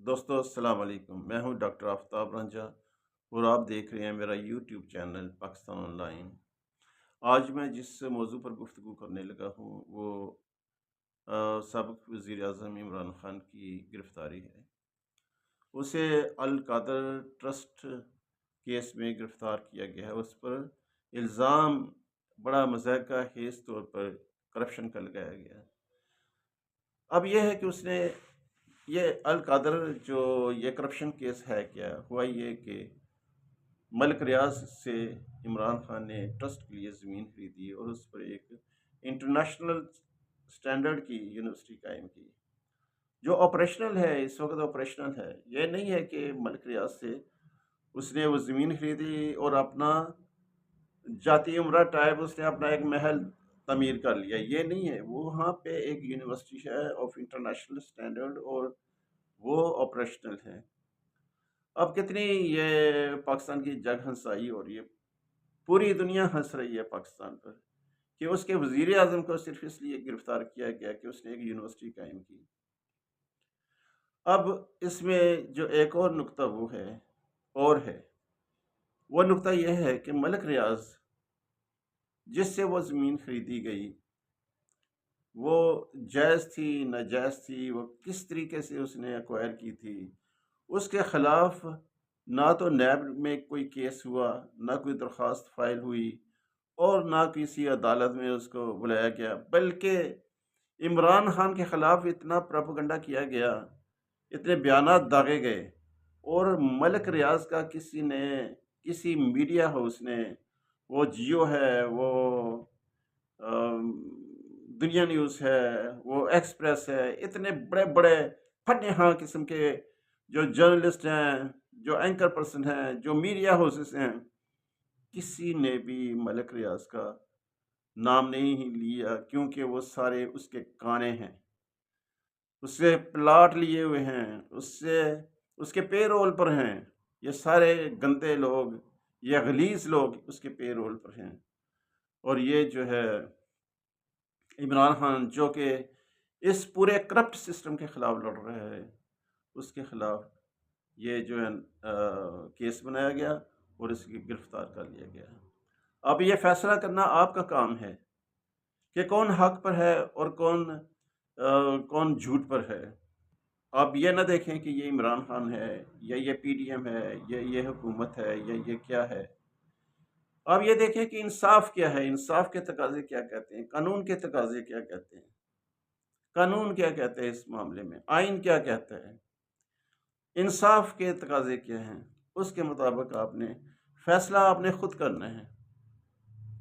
دوستو السلام علیکم، میں ہوں ڈاکٹر آفتاب رنجا اور آپ دیکھ رہے ہیں میرا YouTube channel Pakistan on line. آج میں جس موضوع پر گفتگو کرنے لگا ہوں وہ سابق وزیر اعظم عمران خان کی گرفتاری ہے۔ اسے القادر ٹرسٹ کیس میں گرفتار کیا گیا ہے۔ اس پر الزام بڑا مضحکہ خیز طور پر کرپشن کا لگایا گیا ہے۔ اب یہ ہے کہ اس نے یہ القادر جو یہ کرپشن کیس ہے، کیا ہوا یہ کہ ملک ریاض سے عمران خان نے ٹرسٹ کے لیے زمین خریدی اور اس پر ایک انٹرنیشنل سٹینڈرڈ کی یونیورسٹی قائم کی جو آپریشنل ہے، اس وقت آپریشنل ہے۔ یہ نہیں ہے کہ ملک ریاض سے اس نے وہ زمین خریدی اور اپنا جاتی عمرہ ٹائپ اس نے اپنا ایک محل تعمیر کر لیا، یہ نہیں ہے۔ وہ وہاں پہ ایک یونیورسٹی ہے آف انٹرنیشنل سٹینڈرڈ اور وہ آپریشنل ہے۔ اب کتنی یہ پاکستان کی جگ ہنسائی ہو رہی ہے، پوری دنیا ہنس رہی ہے پاکستان پر کہ اس کے وزیر اعظم کو صرف اس لیے گرفتار کیا گیا کہ اس نے ایک یونیورسٹی قائم کی۔ اب اس میں جو ایک اور نقطہ وہ نقطہ یہ ہے کہ ملک ریاض جس سے وہ زمین خریدی گئی وہ جائز تھی ناجائز تھی، وہ کس طریقے سے اس نے ایکوائر کی تھی، اس کے خلاف نہ تو نیب میں کوئی کیس ہوا، نہ کوئی درخواست فائل ہوئی اور نہ کسی عدالت میں اس کو بلایا گیا، بلکہ عمران خان کے خلاف اتنا پروپیگنڈا کیا گیا، اتنے بیانات داغے گئے اور ملک ریاض کا کسی میڈیا ہاؤس نے، وہ جیو ہے، وہ دنیا نیوز ہے، وہ ایکسپریس ہے، اتنے بڑے بڑے پھٹے ہاں قسم کے جو جرنلسٹ ہیں، جو اینکر پرسن ہیں، جو میڈیا ہاؤسز ہیں، کسی نے بھی ملک ریاض کا نام نہیں لیا، کیونکہ وہ سارے اس کے کانے ہیں، اس سے پلاٹ لیے ہوئے ہیں، اس کے پے رول پر ہیں۔ یہ سارے گندے لوگ، یہ غلیظ لوگ اس کے پے رول پر ہیں۔ اور یہ جو ہے عمران خان جو کہ اس پورے کرپٹ سسٹم کے خلاف لڑ رہا ہے، اس کے خلاف یہ جو ہے کیس بنایا گیا اور اس کی گرفتار کر لیا گیا۔ اب یہ فیصلہ کرنا آپ کا کام ہے کہ کون حق پر ہے اور کون جھوٹ پر ہے۔ آپ یہ نہ دیکھیں کہ یہ عمران خان ہے یا یہ پی ڈی ایم ہے یا یہ حکومت ہے یا یہ کیا ہے۔ آپ یہ دیکھیں کہ انصاف کیا ہے، انصاف کے تقاضے کیا کہتے ہیں، قانون کے تقاضے کیا کہتے ہیں، قانون کیا کہتے ہیں، اس معاملے میں آئین کیا کہتا ہے، انصاف کے تقاضے کیا ہیں۔ اس کے مطابق فیصلہ آپ نے خود کرنا ہے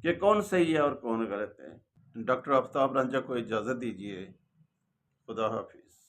کہ کون صحیح ہے اور کون غلط ہے۔ ڈاکٹر آفتاب رنجا کو اجازت دیجیے۔ خدا حافظ۔